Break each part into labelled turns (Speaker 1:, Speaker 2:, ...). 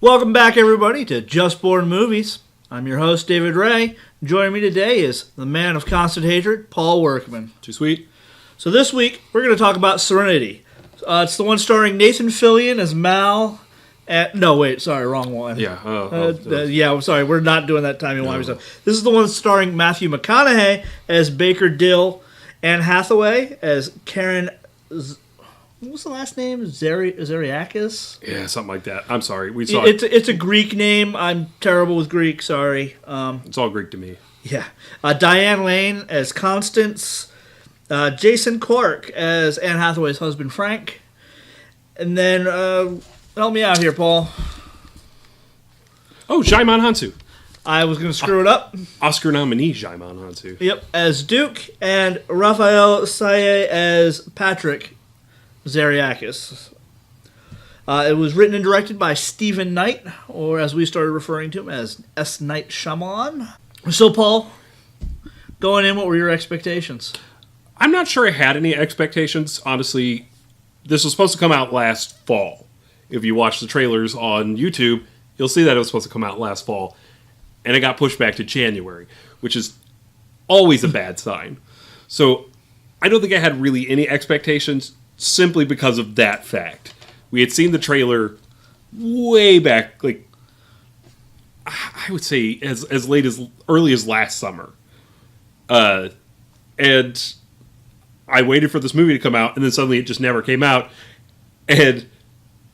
Speaker 1: Welcome back, everybody, to Just Born Movies. I'm your host, David Wray. Joining me today is the man of constant hatred, Paul Workman.
Speaker 2: Too sweet.
Speaker 1: So this week, we're going to talk about Serenity. It's the one starring Nathan Fillion as Mal. Wrong one.
Speaker 2: Yeah.
Speaker 1: I'm sorry, we're not doing that timey-wimey stuff. This is the one starring Matthew McConaughey as Baker Dill, Anne Hathaway as Karen... What was the last name? Zeriakis?
Speaker 2: Yeah, something like that. I'm sorry.
Speaker 1: It's a Greek name. I'm terrible with Greek. Sorry.
Speaker 2: It's all Greek to me.
Speaker 1: Yeah. Diane Lane as Constance. Jason Clarke as Anne Hathaway's husband, Frank. And then, help me out here, Paul.
Speaker 2: Oh, Djimon Hounsou.
Speaker 1: I was going to screw it up.
Speaker 2: Oscar nominee Djimon Hounsou.
Speaker 1: Yep, as Duke. And Raphael Saye as Patrick Zeriakis. It was written and directed by Stephen Knight, or as we started referring to him as S. Night Shyamalan. So, Paul, going in, what were your expectations?
Speaker 2: I'm not sure I had any expectations. Honestly, this was supposed to come out last fall. If you watch the trailers on YouTube, you'll see that it was supposed to come out last fall. And it got pushed back to January, which is always a bad sign. So, I don't think I had really any expectations, simply because of that fact. We had seen the trailer way back, like, I would say as late as early as last summer. And I waited for this movie to come out, and then suddenly it just never came out. And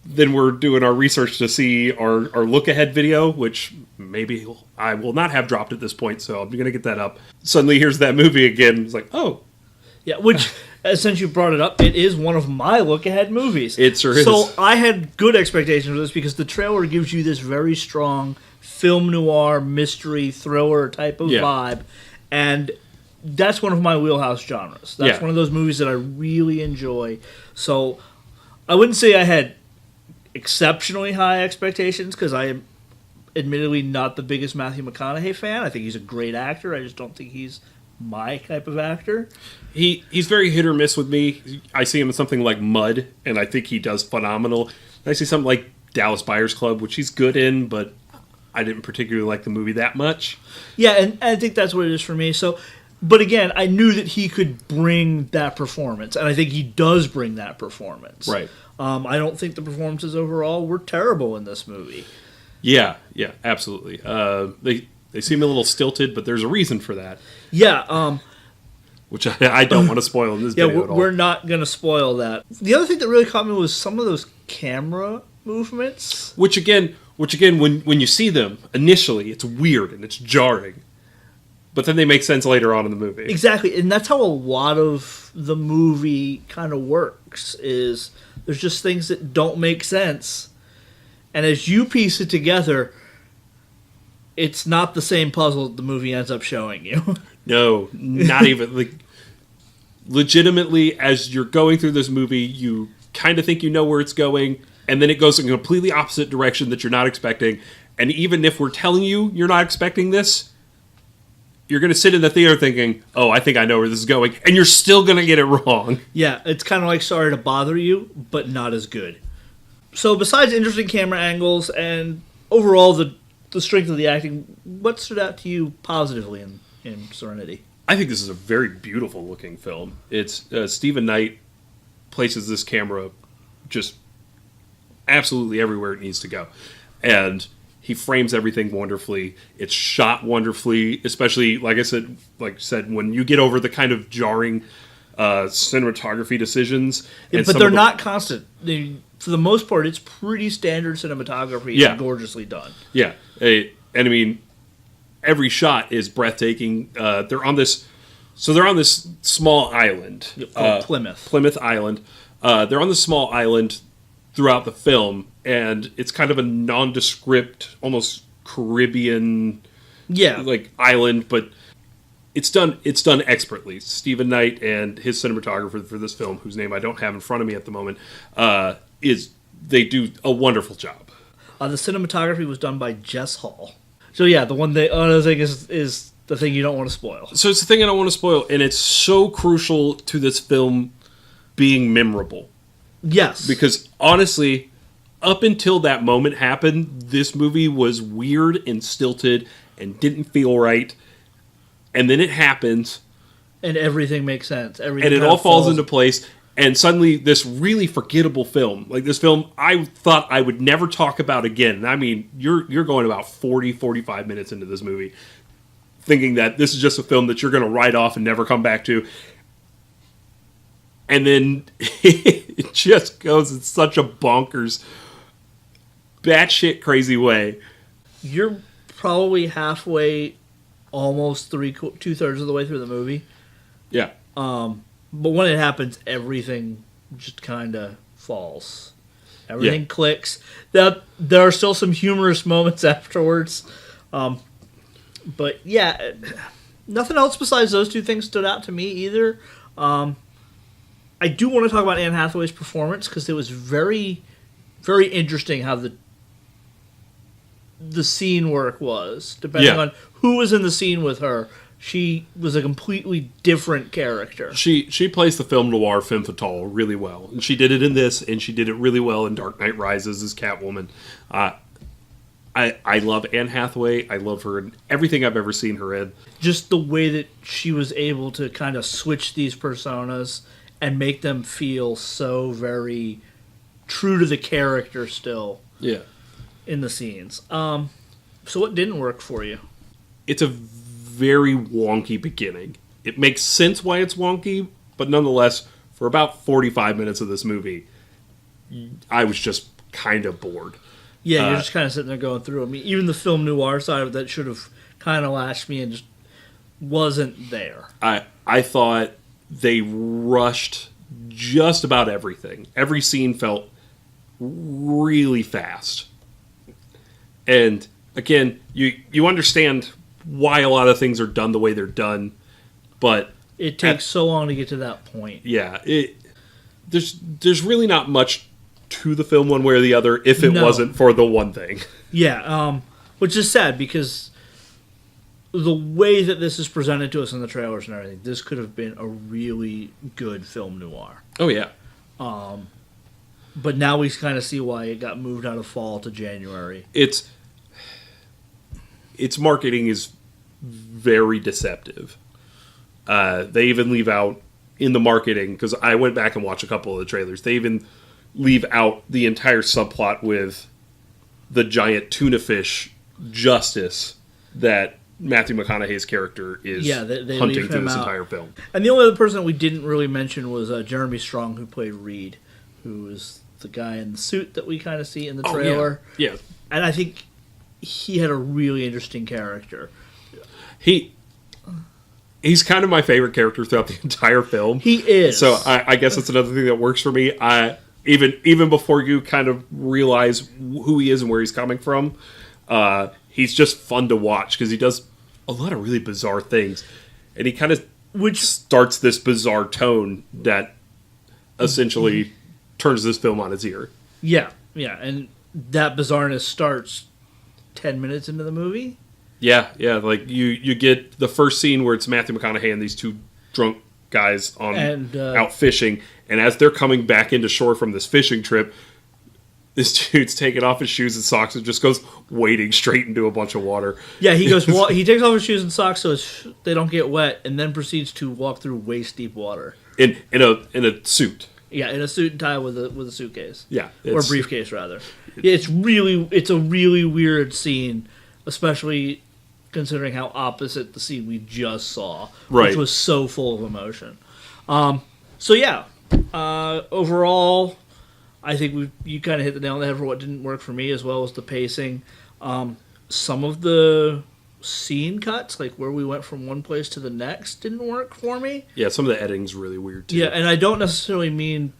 Speaker 2: then we're doing our research to see our look-ahead video, which maybe I will not have dropped at this point, so I'm going to get that up. Suddenly here's that movie again. It's like, oh.
Speaker 1: Yeah, which, since you brought it up, it is one of my look-ahead movies.
Speaker 2: It sure is.
Speaker 1: So I had good expectations for this because the trailer gives you this very strong film noir, mystery, thriller type of vibe. And that's one of my wheelhouse genres. That's one of those movies that I really enjoy. So I wouldn't say I had exceptionally high expectations because I am admittedly not the biggest Matthew McConaughey fan. I think he's a great actor. I just don't think he's my type of actor.
Speaker 2: He's very hit or miss with me. I see him in something like Mud, and I think he does phenomenal. I see something like Dallas Buyers Club, which he's good in, but I didn't particularly like the movie that much.
Speaker 1: Yeah, and I think that's what it is for me. So, but again, I knew that he could bring that performance, and I think he does bring that performance.
Speaker 2: Right.
Speaker 1: I don't think the performances overall were terrible in this movie.
Speaker 2: Yeah, absolutely. They seem a little stilted, but there's a reason for that.
Speaker 1: Yeah.
Speaker 2: Which I don't want to spoil in this video at all.
Speaker 1: We're not going to spoil that. The other thing that really caught me was some of those camera movements.
Speaker 2: Which again, when you see them, initially, it's weird and it's jarring. But then they make sense later on in the movie.
Speaker 1: Exactly, and that's how a lot of the movie kind of works, is there's just things that don't make sense. And as you piece it together, it's not the same puzzle that the movie ends up showing you.
Speaker 2: No, not even. Like, legitimately, as you're going through this movie, you kind of think you know where it's going, and then it goes in a completely opposite direction that you're not expecting. And even if we're telling you you're not expecting this, you're going to sit in the theater thinking, oh, I think I know where this is going, and you're still going to get it wrong.
Speaker 1: Yeah, it's kind of like Sorry to Bother You, but not as good. So besides interesting camera angles and overall the strength of the acting, what stood out to you positively in Serenity?
Speaker 2: I think this is a very beautiful looking film. It's Stephen Knight places this camera just absolutely everywhere it needs to go. And he frames everything wonderfully. It's shot wonderfully, especially, like I said, when you get over the kind of jarring cinematography decisions.
Speaker 1: Yeah, but they're not constant. For the most part, it's pretty standard cinematography and gorgeously done.
Speaker 2: Yeah. And I mean, every shot is breathtaking. They're on this small island.
Speaker 1: Called Plymouth.
Speaker 2: Plymouth Island. They're on this small island throughout the film, and it's kind of a nondescript, almost Caribbean island, but it's done expertly. Stephen Knight and his cinematographer for this film, whose name I don't have in front of me at the moment, they do a wonderful job.
Speaker 1: The cinematography was done by Jess Hall. So yeah, another thing is the thing you don't want to spoil.
Speaker 2: So it's the thing I don't want to spoil, and it's so crucial to this film being memorable.
Speaker 1: Yes.
Speaker 2: Because honestly, up until that moment happened, this movie was weird and stilted and didn't feel right. And then it happens.
Speaker 1: And everything makes sense. Everything
Speaker 2: and it all falls into place. And suddenly, this really forgettable film, like this film I thought I would never talk about again. I mean, you're going about 40, 45 minutes into this movie, thinking that this is just a film that you're going to write off and never come back to. And then it just goes in such a bonkers, batshit crazy way.
Speaker 1: You're probably halfway, almost 2/3 of the way through the movie.
Speaker 2: Yeah.
Speaker 1: But when it happens, everything just kind of falls. Everything clicks. There are still some humorous moments afterwards. But yeah, nothing else besides those two things stood out to me either. I do want to talk about Anne Hathaway's performance because it was very, very interesting how the scene work was, depending on who was in the scene with her. She was a completely different character.
Speaker 2: She plays the film noir femme fatale really well. And she did it in this, and she did it really well in Dark Knight Rises as Catwoman. I love Anne Hathaway. I love her in everything I've ever seen her in.
Speaker 1: Just the way that she was able to kind of switch these personas and make them feel so very true to the character still.
Speaker 2: Yeah.
Speaker 1: In the scenes. So what didn't work for you?
Speaker 2: It's a very wonky beginning. It makes sense why it's wonky, but nonetheless, for about 45 minutes of this movie, I was just kind of bored.
Speaker 1: Yeah, you're just kind of sitting there going through. I mean, even the film noir side of that should have kind of lashed me and just wasn't there.
Speaker 2: I thought they rushed just about everything. Every scene felt really fast. And again, you understand why a lot of things are done the way they're done, but
Speaker 1: it takes so long to get to that point.
Speaker 2: Yeah, there's really not much to the film one way or the other if it wasn't for the one thing.
Speaker 1: Yeah, which is sad because the way that this is presented to us in the trailers and everything, this could have been a really good film noir.
Speaker 2: Oh yeah.
Speaker 1: But now we kind of see why it got moved out of fall to January.
Speaker 2: Its marketing is very deceptive. They even leave out in the marketing, because I went back and watched a couple of the trailers, they even leave out the entire subplot with the giant tuna fish Justice that Matthew McConaughey's character is
Speaker 1: they
Speaker 2: hunting through this entire film.
Speaker 1: And the only other person that we didn't really mention was Jeremy Strong, who played Reed, who is the guy in the suit that we kind of see in the trailer.
Speaker 2: Yeah.
Speaker 1: And I think he had a really interesting character.
Speaker 2: He's kind of my favorite character throughout the entire film.
Speaker 1: He is.
Speaker 2: So I guess that's another thing that works for me. Even before you kind of realize who he is and where he's coming from, he's just fun to watch because he does a lot of really bizarre things. And he kind of starts this bizarre tone that essentially turns this film on its ear.
Speaker 1: Yeah. And that bizarreness starts 10 minutes into the movie.
Speaker 2: Yeah, like you get the first scene where it's Matthew McConaughey and these two drunk guys out fishing, and as they're coming back into shore from this fishing trip, this dude's taking off his shoes and socks and just goes wading straight into a bunch of water.
Speaker 1: Yeah, he goes. He takes off his shoes and socks so they don't get wet, and then proceeds to walk through waist deep water
Speaker 2: in a suit.
Speaker 1: Yeah, in a suit and tie with a suitcase.
Speaker 2: Yeah,
Speaker 1: or a briefcase rather. It's a really weird scene, especially considering how opposite the scene we just saw, which was so full of emotion. Overall, I think you kind of hit the nail on the head for what didn't work for me, as well as the pacing. Some of the scene cuts, like where we went from one place to the next, didn't work for me.
Speaker 2: Yeah, some of the editing's really weird too.
Speaker 1: Yeah, and I don't necessarily mean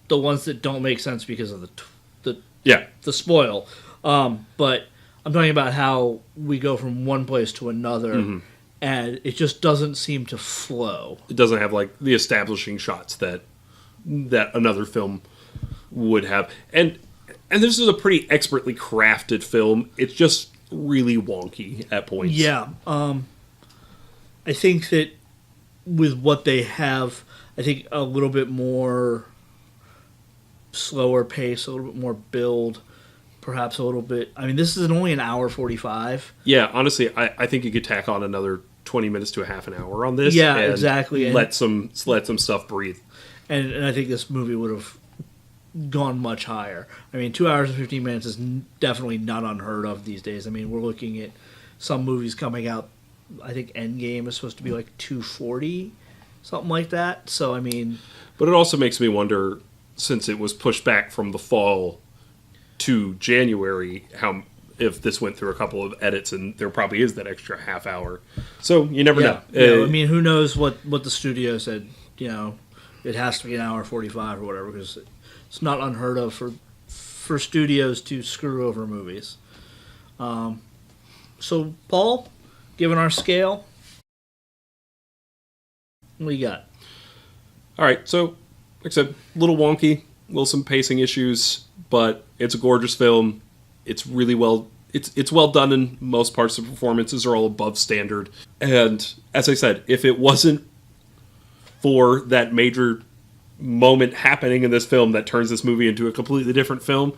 Speaker 1: the ones that don't make sense because of the spoil, but I'm talking about how we go from one place to another, and it just doesn't seem to flow.
Speaker 2: It doesn't have like the establishing shots that another film would have, and this is a pretty expertly crafted film. It's just really wonky at points.
Speaker 1: Yeah, I think that with what they have, I think a little bit more slower pace, a little bit more build, perhaps a little bit. I mean, this is only an hour 45.
Speaker 2: Yeah, honestly, I think you could tack on another 20 minutes to a half an hour on this.
Speaker 1: Yeah,
Speaker 2: and
Speaker 1: exactly. And
Speaker 2: let some stuff breathe.
Speaker 1: And I think this movie would have gone much higher. I mean, 2 hours and 15 minutes is definitely not unheard of these days. I mean, we're looking at some movies coming out. I think Endgame is supposed to be like 240, something like that. So, I mean...
Speaker 2: But it also makes me wonder, since it was pushed back from the fall to January, how if this went through a couple of edits, and there probably is that extra half hour. So, you never know.
Speaker 1: Yeah, I mean, who knows what the studio said, you know, it has to be an hour 45 or whatever, because it's not unheard of for studios to screw over movies. So, Paul, given our scale, what do you got?
Speaker 2: All right, so, like I said, a little wonky, some pacing issues, but it's a gorgeous film. It's really well... It's well done in most parts. The performances are all above standard. And, as I said, if it wasn't for that major moment happening in this film that turns this movie into a completely different film,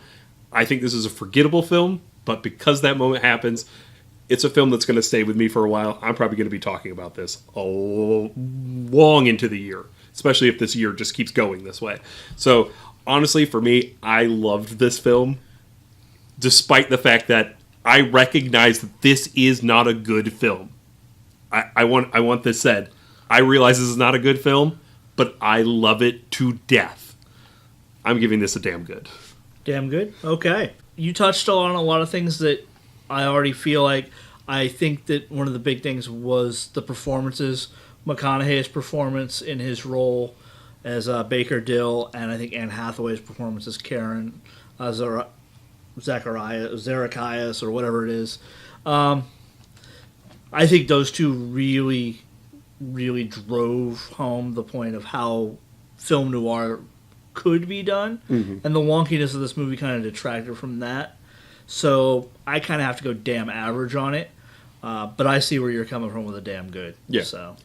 Speaker 2: I think this is a forgettable film. But because that moment happens, it's a film that's going to stay with me for a while. I'm probably going to be talking about this long into the year, especially if this year just keeps going this way. So, honestly, for me, I loved this film, despite the fact that I recognize that this is not a good film. I want this said. I realize this is not a good film, but I love it to death. I'm giving this a damn good.
Speaker 1: Damn good? Okay. You touched on a lot of things that I already feel like. I think that one of the big things was the performances. McConaughey's performance in his role as Baker Dill, and I think Anne Hathaway's performance as Karen Zacharias, or whatever it is. I think those two really, really drove home the point of how film noir could be done, and the wonkiness of this movie kind of detracted from that. So I kind of have to go damn average on it, but I see where you're coming from with a damn good.
Speaker 2: Yeah.
Speaker 1: So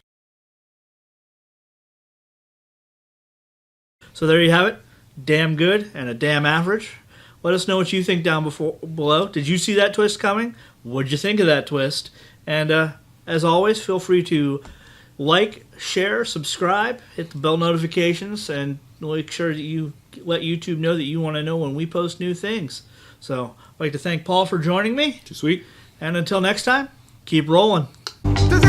Speaker 1: there you have it. Damn good and a damn average. Let us know what you think down below. Did you see that twist coming? What'd you think of that twist? And as always, feel free to like, share, subscribe, hit the bell notifications, and make sure that you let YouTube know that you want to know when we post new things. So I'd like to thank Paul for joining me.
Speaker 2: Too sweet.
Speaker 1: And until next time, keep rolling.
Speaker 3: Does